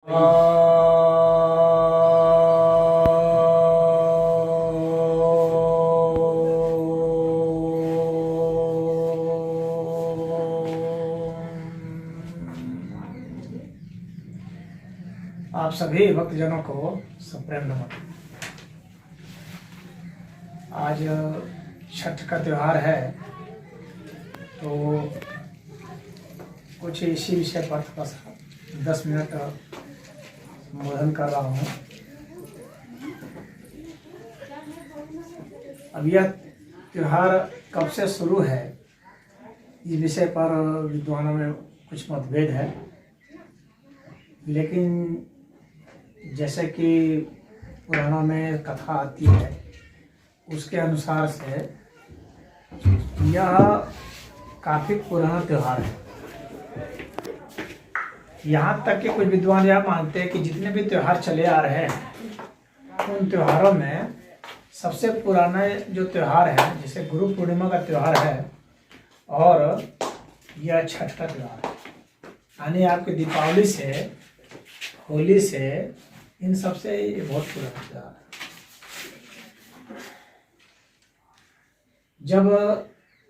आप सभी भक्तजनों को सप्रेम नमन। आज छठ का त्योहार है, तो कुछ इसी विषय पर थोड़ा सा 10 मिनट संबोधन कर रहा हूँ। अब यह त्योहार कब से शुरू है, इस विषय पर विद्वानों में कुछ मतभेद है, लेकिन जैसे कि पुराणों में कथा आती है उसके अनुसार से यह काफी पुराना त्योहार है। यहाँ तक कि कुछ विद्वान यह मानते हैं कि जितने भी त्योहार चले आ रहे हैं उन त्योहारों में सबसे पुराना जो त्योहार है, जैसे गुरु पूर्णिमा का त्योहार है और यह छठ का त्योहार है, यानी आपके दीपावली से, होली से, इन सबसे ये बहुत पुराना त्योहार है। जब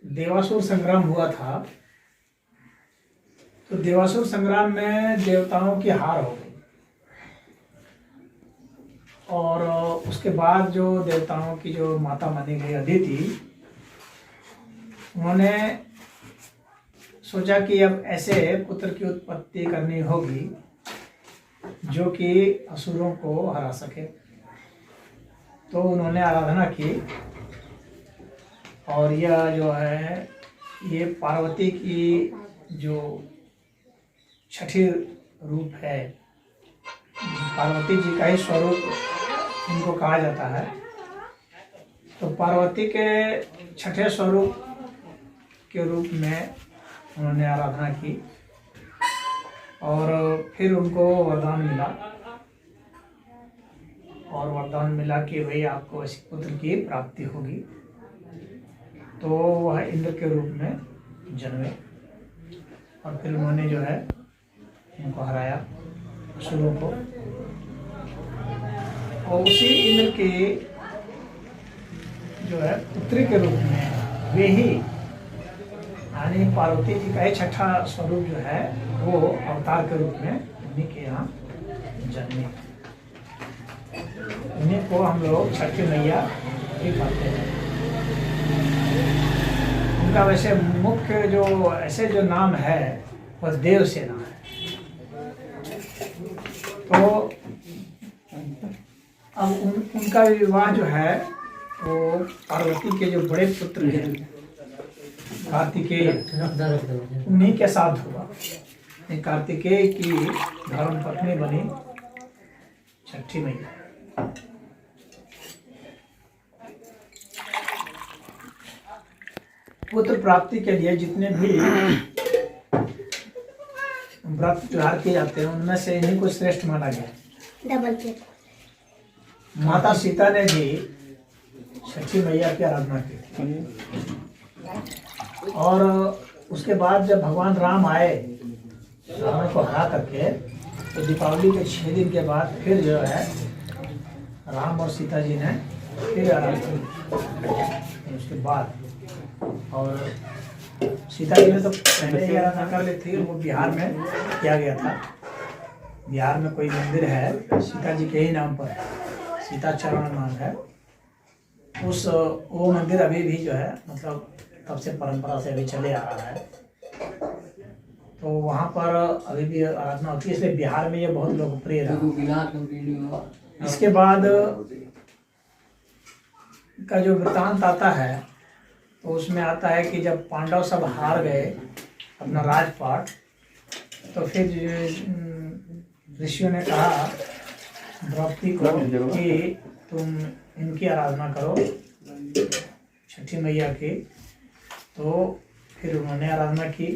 देवासुर संग्राम हुआ था तो देवासुर संग्राम में देवताओं की हार हो गई और उसके बाद जो देवताओं की जो माता मानी गई अदिति, उन्होंने सोचा कि अब ऐसे पुत्र की उत्पत्ति करनी होगी जो कि असुरों को हरा सके। तो उन्होंने आराधना की और यह जो है ये पार्वती की जो छठी रूप है, पार्वती जी का ही स्वरूप इनको कहा जाता है। तो पार्वती के छठे स्वरूप के रूप में उन्होंने आराधना की और फिर उनको वरदान मिला, और वरदान मिला कि भाई आपको ऐसे पुत्र की प्राप्ति होगी। तो वह इंद्र के रूप में जन्मे और फिर उन्होंने जो है उनको हराया, असुरों को। और उसी इंद्र के जो है पुत्री के रूप में वे ही, यानी पार्वती जी का ही छठा स्वरूप जो है वो अवतार के रूप में उन्हीं के यहाँ जन्मे। उन्हीं को हम लोग छठी मैया भी कहते हैं। उनका वैसे मुख्य जो ऐसे जो नाम है वह देवसेना है। तो अब उनका विवाह जो है वो पार्वती के जो बड़े पुत्र हैं कार्तिकेय, उन्हीं के साथ हुआ। कार्तिकेय की धर्म पत्नी बनी छठी मैया। पुत्र प्राप्ति के लिए जितने भी व्रत त्योहार किए जाते हैं उनमें से इन्हीं को श्रेष्ठ माना गया। माता सीता ने भी छठी मैया की आराधना की थी और उसके बाद जब भगवान राम आए रावण को हरा करके, तो दीपावली के 6 दिन के बाद फिर जो है राम और सीता जी ने फिर आराधना की उसके बाद। और सीता जी ने तो पहले ही आराधना कर ली थी, वो बिहार में किया गया था। बिहार में कोई मंदिर है सीता जी के ही नाम पर, सीता चरण नाम है उस, वो मंदिर अभी भी जो है मतलब तब से परंपरा से अभी चले आ रहा है। तो वहाँ पर अभी भी आराधना होती है, इसलिए बिहार में ये बहुत लोकप्रिय रहा। इसके बाद का जो वृत्तांत आता है तो उसमें आता है कि जब पांडव सब हार गए अपना राजपाट, तो फिर ऋषियों ने कहा द्रौपदी को कि तुम इनकी आराधना करो, छठी मैया की। तो फिर उन्होंने आराधना की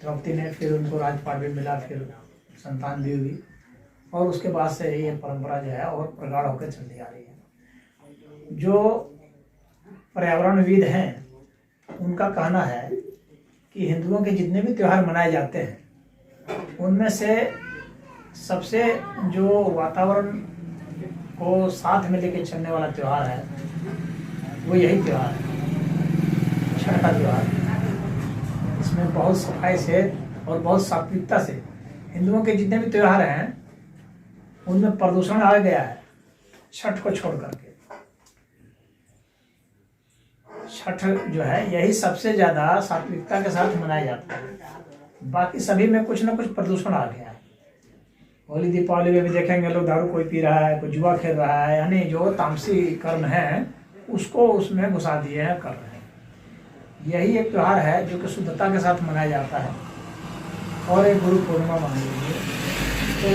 द्रौपदी ने, फिर उनको राजपाट भी मिला, फिर संतान भी हुई और उसके बाद से ये परंपरा जो है और प्रगाढ़ होकर चलती आ रही है। जो पर्यावरणविद हैं उनका कहना है कि हिंदुओं के जितने भी त्योहार मनाए जाते हैं उनमें से सबसे जो वातावरण को साथ में लेके चलने वाला त्यौहार है वो यही त्यौहार है, छठ का त्यौहार। इसमें बहुत सफाई से और बहुत सात्विकता से हिंदुओं के जितने भी त्यौहार हैं उनमें प्रदूषण आ गया है छठ को छोड़ करके। छठ जो है यही सबसे ज्यादा सात्विकता के साथ मनाया जाता है। बाकी सभी में कुछ ना कुछ प्रदूषण आ गया है। होली दीपावली में भी देखेंगे लोग दारू कोई पी रहा है, कोई जुआ खेल रहा है, यानी जो तामसी कर्म है उसको उसमें घुसा दिए हैं, कर रहे हैं। यही एक त्यौहार है जो कि शुद्धता के साथ मनाया जाता है। और एक गुरु पूर्णिमा मान लीजिए, तो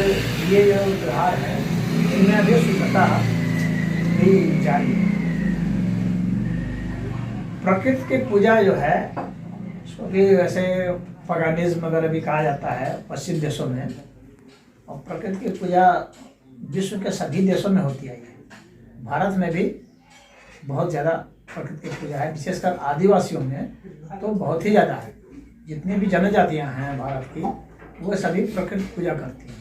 ये जो त्यौहार है इनमें भी शुद्धता भी जारी है। प्रकृति की पूजा जो है उसको भी वैसे पगानिज्म वगैरह भी कहा जाता है पश्चिम देशों में, और प्रकृति की पूजा विश्व के सभी देशों में होती है। भारत में भी बहुत ज़्यादा प्रकृति की पूजा है, विशेषकर आदिवासियों में तो बहुत ही ज़्यादा है। जितनी भी जनजातियां हैं भारत की वो सभी प्रकृति पूजा करती हैं।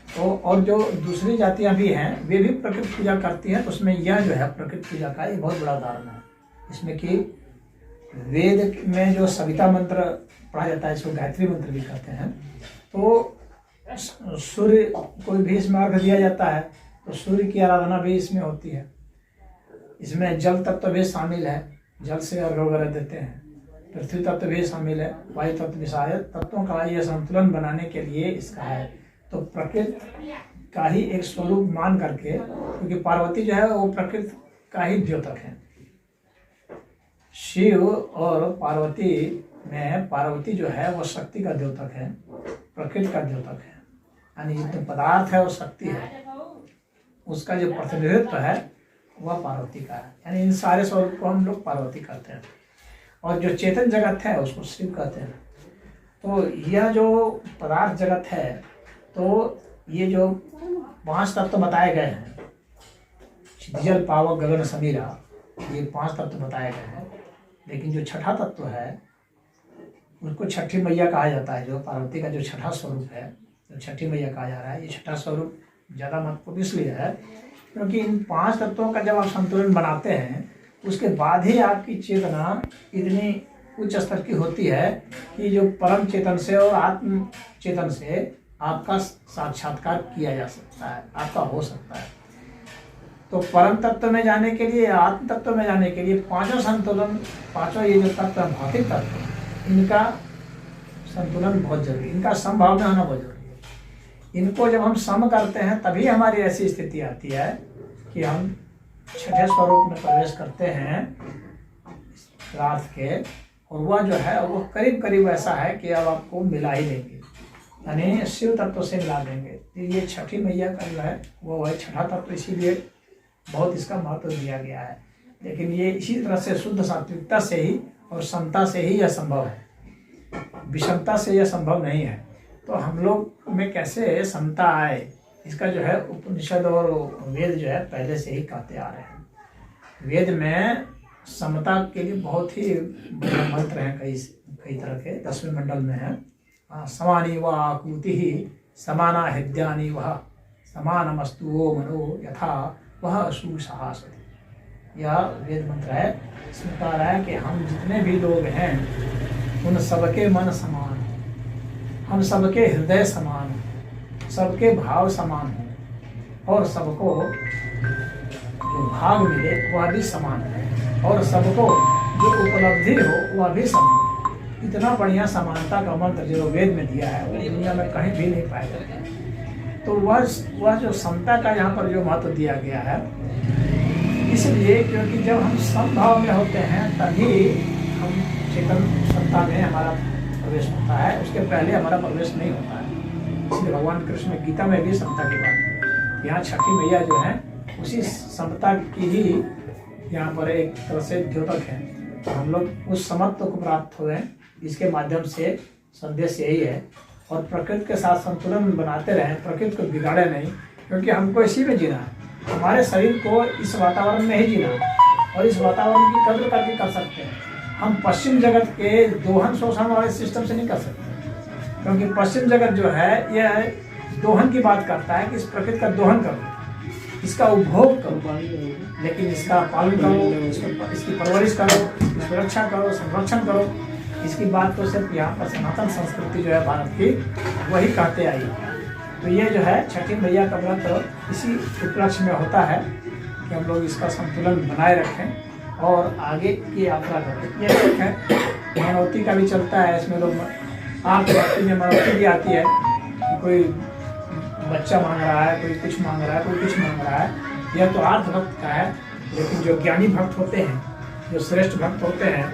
तो और जो दूसरी जातियां भी हैं वे भी प्रकृति पूजा करती हैं। तो उसमें यह जो है प्रकृति पूजा का ये बहुत बड़ा उदाहरण है। इसमें कि वेद में जो सविता मंत्र पढ़ा जाता है, इसको गायत्री मंत्र भी कहते हैं, तो सूर्य को भी इसमें अर्घ दिया जाता है, तो सूर्य की आराधना भी इसमें होती है। इसमें जल तत्व भी शामिल है, जल से अर्घ वगैरह देते हैं। पृथ्वी तत्व भी शामिल है, वायु तत्व भी सारे तत्वों का यह संतुलन बनाने के लिए इसका है। तो प्रकृति का ही एक स्वरूप मान करके, क्योंकि पार्वती जो है वो प्रकृति का ही द्योतक है। शिव और पार्वती में पार्वती जो है वो शक्ति का द्योतक है, प्रकृति का द्योतक है। यानी जितने पदार्थ है और शक्ति है उसका जो प्रतिनिधित्व है वह पार्वती का है। यानी इन सारे स्वरूप को हम लोग पार्वती कहते हैं, और जो चेतन जगत है उसको शिव कहते हैं। तो यह जो पदार्थ जगत है, तो ये जो 5 तत्व बताए गए हैं, जल पावक गगन समीरा, ये 5 तत्व बताए गए हैं। लेकिन जो छठा तत्व है उसको छठी मैया कहा जाता है। जो पार्वती का जो छठा स्वरूप है तो छठी मैया कहा जा रहा है। ये छठा स्वरूप ज़्यादा महत्वपूर्ण इसलिए है क्योंकि इन 5 तत्वों का जब आप संतुलन बनाते हैं उसके बाद ही आपकी चेतना इतनी उच्च स्तर की होती है कि जो परम चेतन से और आत्म चेतन से आपका साक्षात्कार किया जा सकता है, आपका हो सकता है। तो परम तत्व में जाने के लिए, आत्म तत्व में जाने के लिए पांचों संतुलन, पांचों ये जो तत्व है भौतिक तत्व, इनका संतुलन बहुत जरूरी, इनका समभाव में होना बहुत जरूरी है। इनको जब हम सम करते हैं तभी हमारी ऐसी स्थिति आती है कि हम छठे स्वरूप में प्रवेश करते हैं पदार्थ के, और वह जो है वो करीब करीब ऐसा है कि अब आपको मिला ही देंगे, यानी शिव तत्व से मिला देंगे। तो ये छठी मैया का जो है वो है छठा तत्व, इसीलिए बहुत इसका महत्व दिया गया है। लेकिन ये इसी तरह से शुद्ध सात्विकता से ही और समता से ही यह संभव है, विषमता से यह संभव नहीं है। तो हम लोग में कैसे समता आए, इसका जो है उपनिषद और वेद जो है पहले से ही कहते आ रहे हैं। वेद में समता के लिए बहुत ही बड़े मंत्र हैं, कई तरह के 10वें मंडल में है। समानी व आकृति ही समाना हृदयानि वह समानमस्तु वो मनो यथा वह सुसहासति। यह वेद मंत्र है। इसमें कह रहा है कि हम जितने भी लोग हैं उन सबके मन समान, हम सबके हृदय समान, सबके भाव समान हैं, और सबको जो भाग मिले वह भी समान है, और सबको जो उपलब्धि हो वह भी समान। इतना बढ़िया समानता का मंत्र जो वेद में दिया है वो दुनिया में कहीं भी नहीं पाया जाता है। तो वह जो समता का यहाँ पर जो महत्व दिया गया है, इसलिए क्योंकि जब हम समभाव में होते हैं तभी हम चेतन सत्ता में हमारा प्रवेश होता है, उसके पहले हमारा प्रवेश नहीं होता है। इसलिए भगवान कृष्ण गीता में भी समता की बात है। यहाँ छठी मैया जो है उसी समता की ही यहाँ पर एक तरह से द्योतक है। तो हम लोग उस समत्व को प्राप्त हुए, इसके माध्यम से संदेश यही है। और प्रकृति के साथ संतुलन बनाते रहें, प्रकृति को बिगाड़े नहीं, क्योंकि हमको इसी में जीना है। हमारे शरीर को इस वातावरण में ही जीना है, और इस वातावरण की कद्र करके कर सकते हैं। हम पश्चिम जगत के दोहन शोषण वाले सिस्टम से नहीं कर सकते, क्योंकि पश्चिम जगत जो है यह दोहन की बात करता है कि इस प्रकृति का दोहन करो, इसका उपभोग करो, लेकिन इसका पालन करो, इसकी परवरिश करो, इसकी सुरक्षा करो, संरक्षण करो। इसकी बात तो सिर्फ यहाँ पर सनातन संस्कृति जो है भारत की वही कहते आई। तो ये जो है छठी मैया का व्रत इसी उपलक्ष्य में होता है कि हम लोग इसका संतुलन बनाए रखें और आगे की यात्रा करें। ये देखें मनौती का भी चलता है, इसमें लोग भक्ति में मनौती भी आती है कि कोई बच्चा मांग रहा है, कोई कुछ मांग रहा है, कोई कुछ मांग रहा है। यह तो आर्थ भक्त का है, लेकिन जो ज्ञानी भक्त होते हैं, जो श्रेष्ठ भक्त होते हैं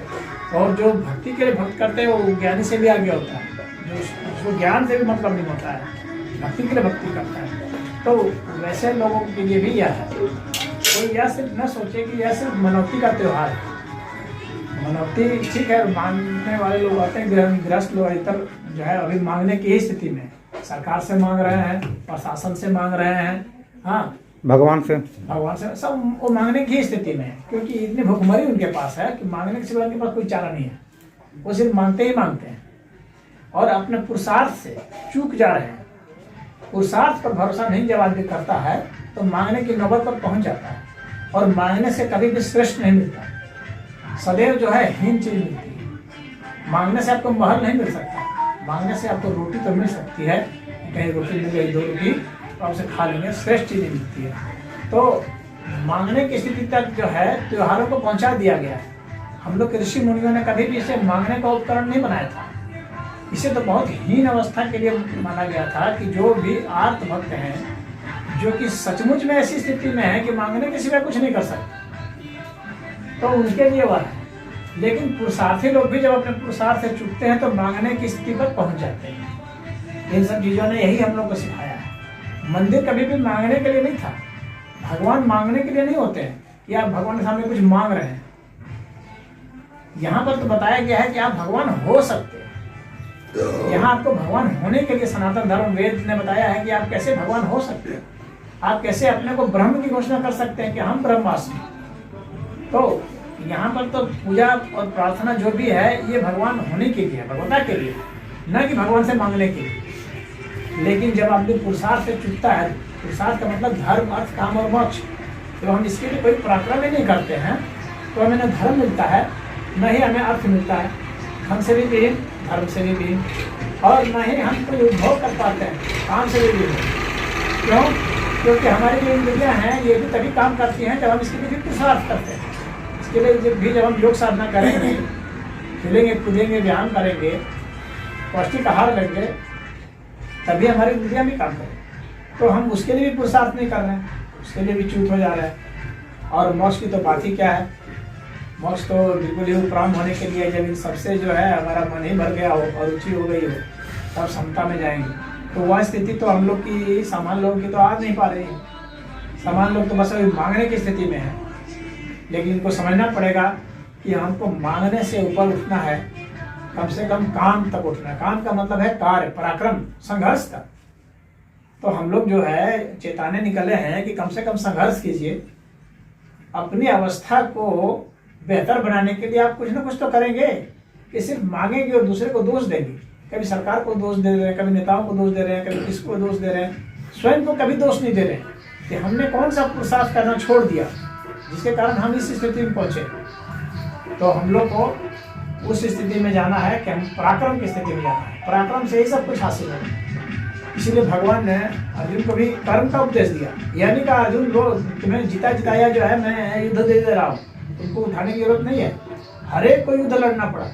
और जो भक्ति के लिए भक्त करते हैं वो ज्ञानी से भी आगे होता है। जो ज्ञान से भी मतलब नहीं होता है, भक्ति के लिए भक्ति करता है। तो वैसे लोगों के लिए भी यह है, कोई यह सिर्फ न सोचे कि यह सिर्फ मनौती का त्यौहार है। मनौती ठीक है, मांगने वाले लोग आते हैं, गृहस्थ लोग इतर जो है अभी मांगने की ही स्थिति में, सरकार से मांग रहे हैं, प्रशासन से मांग रहे हैं, हाँ भगवान से सब वो मांगने की स्थिति में है, क्योंकि इतनी भुखमरी उनके पास है कि मांगने के सिवा उनके पास कोई चारा नहीं है। वो सिर्फ मांगते ही मांगते हैं और अपने पुरुषार्थ से चूक जा रहे हैं। पुरुषार्थ पर भरोसा नहीं जब आदमी करता है तो मांगने की नौबत पर पहुंच जाता है और मांगने से कभी भी श्रेष्ठ नहीं मिलता। सदैव जो है हीन चीज मिलती है। मांगने से आपको महल नहीं मिल सकता, मांगने से आपको रोटी तो मिल सकती है, कहीं रोटी मिल गई 2 रोटी तो आपसे खा लेंगे, श्रेष्ठ चीजें मिलती है। तो मांगने की स्थिति तक जो है त्योहारों को पहुंचा दिया गया है। हम लोग के ऋषि मुनियों ने कभी भी इसे मांगने का उपकरण नहीं बनाया था। इसे तो बहुत हीन अवस्था के लिए माना गया था कि जो भी आर्त भक्त हैं, जो कि सचमुच में ऐसी स्थिति में है कि मांगने के सिवा कुछ नहीं कर सकते, तो उनके लिए वह है। लेकिन पुरुषार्थी लोग भी जब अपने पुरुषार्थ से चूकते हैं तो मांगने की स्थिति पर पहुंच जाते हैं। इन सब चीजों ने यही हम लोग को सिखाया है। मंदिर कभी भी मांगने के लिए नहीं था, भगवान मांगने के लिए नहीं होते हैं कि आप भगवान के सामने कुछ मांग रहे हैं। यहाँ पर तो बताया गया है कि आप भगवान हो सकते हैं। यहाँ आपको भगवान होने के लिए सनातन धर्म वेद ने बताया है कि आप कैसे भगवान हो सकते हैं, आप कैसे अपने को ब्रह्म की घोषणा कर सकते हैं कि हम ब्रह्मास्मि। तो यहाँ पर तो पूजा और प्रार्थना जो भी है ये भगवान होने के लिए, भगवता के लिए, न कि भगवान से मांगने के लिए। लेकिन जब आदमी पुरुषार्थ से चुकता है, पुरुषार्थ का मतलब धर्म, अर्थ, काम और मोक्ष, तो हम इसके लिए कोई पराक्रम ही नहीं करते हैं तो हमें न धर्म मिलता है, न ही हमें अर्थ मिलता है, धन से भी विहीन, धर्म से भी विहीन, और न ही हम कोई उपभोग कर पाते हैं, काम से भी विहीन। क्यों? क्योंकि हमारी जो इंद्रियां हैं ये भी तभी काम करती हैं जब हम इसके लिए पुरुषार्थ करते हैं। इसके लिए जब हम योग साधना करेंगे, खेलेंगे, कूदेंगे, व्यायाम करेंगे, पौष्टिक आहार लेंगे, तभी हमारी इंद्रियां भी काम करें। तो हम उसके लिए भी पुरुषार्थ नहीं कर रहे हैं, उसके लिए भी चूत हो जा रहा है। और मोक्ष की तो बात ही क्या है, मोक्ष तो बिल्कुल ही उपराम होने के लिए जब इन सबसे जो है हमारा मन ही भर गया हो और रुचि हो गई हो तब समता में जाएंगे। तो वह स्थिति तो हम लोग की, सामान्य लोगों की तो आ नहीं पा रही है। सामान्य लोग तो बस अभी मांगने की स्थिति में है। लेकिन इनको समझना पड़ेगा कि हमको मांगने से ऊपर उठना है, कम से कम काम तक उठना है। काम का मतलब है कार्य, पराक्रम, संघर्ष का। तो हम लोग जो है चेताने निकले हैं कि कम से कम संघर्ष कीजिए, अपनी अवस्था को बेहतर बनाने के लिए आप कुछ ना कुछ तो करेंगे। कि सिर्फ मांगेंगे और दूसरे को दोष देंगे, कभी सरकार को दोष दे रहे हैं, कभी नेताओं को दोष दे रहे हैं, कभी किसको दोष दे रहे हैं, स्वयं को कभी दोष नहीं दे रहे कि हमने कौन सा पुरुषार्थ करना छोड़ दिया जिसके कारण हम इस स्थिति में पहुंचे। तो हम लोग को उस स्थिति में जाना है कि हम पराक्रम की स्थिति में जाना है, पराक्रम से ही सब कुछ हासिल है। इसीलिए भगवान ने अर्जुन को भी कर्म का उपदेश दिया। यानी कि अर्जुन लो, तुम्हें जीता जिताया जो है मैं युद्ध दे रहा हूँ, तुमको उठाने की जरूरत नहीं है। हर एक को युद्ध लड़ना पड़ा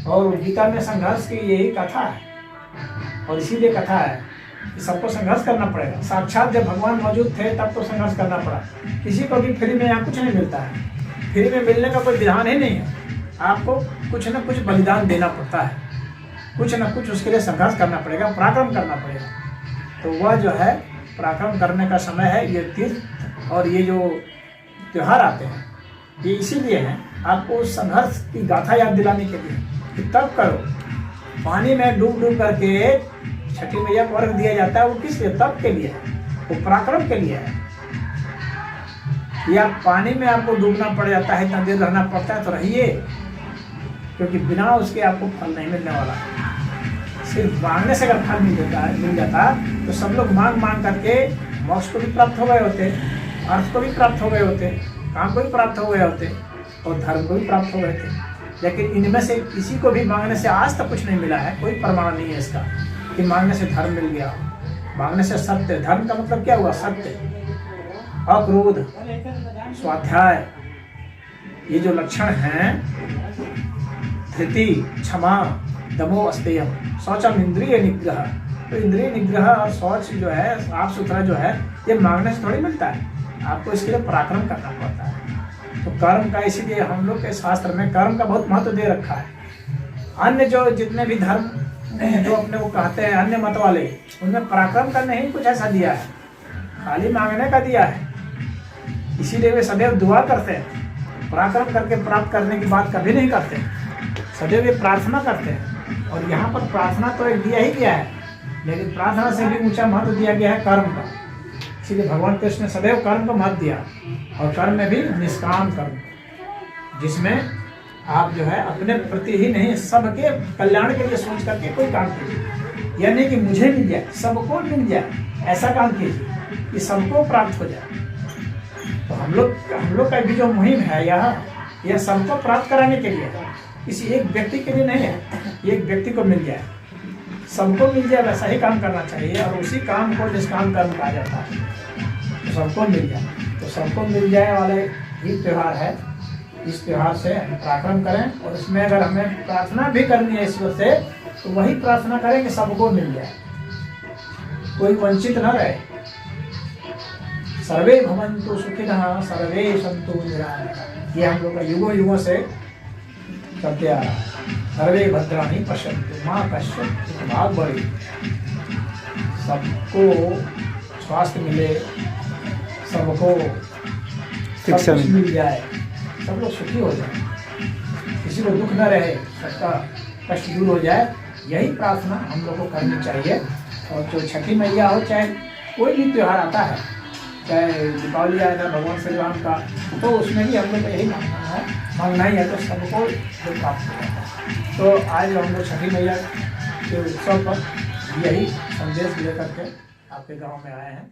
और गीता में संघर्ष की यही कथा है। और इसीलिए कथा है कि सबको संघर्ष करना पड़ेगा। साक्षात जब भगवान मौजूद थे तब तो संघर्ष करना पड़ा। किसी को भी फ्री में यहाँ कुछ नहीं मिलता है, फ्री में मिलने का कोई विधान ही नहीं है। आपको कुछ न कुछ बलिदान देना पड़ता है, कुछ न कुछ उसके लिए संघर्ष करना पड़ेगा, पराक्रम करना पड़ेगा। तो वह जो है पराक्रम करने का समय है। ये तीर्थ और ये जो त्योहार आते हैं ये इसीलिए हैं, आपको संघर्ष की गाथा याद दिलाने के लिए कि तब करो। पानी में डूब डूब करके छठी मैया को अर्घ दिया जाता है, वो किस लिए? तब के लिए है, वो पराक्रम के लिए है। या पानी में आपको डूबना पड़ जाता है, इतना देर रहना पड़ता है तो रहिए, क्योंकि बिना उसके आपको फल नहीं मिलने वाला। सिर्फ मांगने से अगर फल मिल जाता तो सब लोग मांग मांग करके मोक्ष को भी प्राप्त हो गए होते, अर्थ को भी प्राप्त हो गए होते, काम को भी प्राप्त हो गए होते और धर्म को भी प्राप्त हो गए थे। लेकिन इनमें से किसी को भी मांगने से आज तक कुछ नहीं मिला है। कोई प्रमाण नहीं है इसका कि मांगने से धर्म मिल गया, मांगने से सत्य। धर्म का मतलब क्या हुआ? सत्य, अक्रोध, स्वाध्याय, ये जो लक्षण हैं, धृति, क्षमा, दमो अस्तेयम, शौचम इंद्रिय निग्रह। तो इंद्रिय निग्रह और शौच जो है, साफ सुथरा जो है, ये मांगने से थोड़ी मिलता है। आपको इसके लिए पराक्रम करना पड़ता है। तो कर्म का, इसीलिए हम लोग के शास्त्र में कर्म का बहुत महत्व दे रखा है। अन्य जो जितने भी धर्म जो अपने को कहते हैं अन्य मत वाले, उनमें पराक्रम का नहीं कुछ ऐसा दिया है, खाली मांगने का दिया है। इसीलिए वे सदैव दुआ करते हैं, पराक्रम करके प्राप्त करने की बात कभी नहीं करते, सदैव वे प्रार्थना करते हैं। और यहाँ पर प्रार्थना तो एक दिया ही गया है, लेकिन प्रार्थना से भी ऊंचा महत्व दिया गया है कर्म का। इसीलिए भगवान कृष्ण ने सदैव कर्म को महत्व दिया, और कर्म में भी निष्काम कर्म, जिसमें आप जो है अपने प्रति ही नहीं, सबके कल्याण के लिए सोच करके कोई काम कीजिए। यानी कि मुझे मिल जाए, सबको मिल जाए, ऐसा काम कीजिए कि सबको प्राप्त हो जाए। तो हम लोग का भी जो मुहिम है यह सबको प्राप्त कराने के लिए है, किसी एक व्यक्ति के लिए नहीं है। एक व्यक्ति को मिल जाए, सबको मिल जाए, वैसा ही काम करना चाहिए, और उसी काम को निष्काम कर्म कहा जाता है। तो सबको मिल जाए, तो सबको मिल जाए वाले ही त्यौहार है। इस त्यौहार से हम पराक्रम करें, और इसमें अगर हमें प्रार्थना भी करनी है ईश्वर से, तो वही प्रार्थना करें कि सबको मिल जाए, कोई वंचित न रहे। सर्वे भवन्तु सुखिनः सर्वे सन्तु निरामयाः, ये हम लोग का युगों युगों से चलते आ रहा है। सर्वे भद्राणि पश्यन्तु मां कश्चित् भाग बढ़े, सबको स्वास्थ्य मिले, सबको शिक्षा मिल जाए, सब लोग सुखी हो जाए, किसी को दुख न रहे, सबका कष्ट दूर हो जाए, यही प्रार्थना हम लोग को करनी चाहिए। और जो छठी मैया हो, चाहे कोई भी त्यौहार आता है, चाहे दीपावली आया था भगवान श्री राम का, तो उसमें भी हम लोग को यही मांगना ही है, तो सबको जो प्राप्त हो जाता है। तो आज हम लोग छठी मैया के उत्सव पर यही संदेश लेकर के आपके गांव में आए हैं।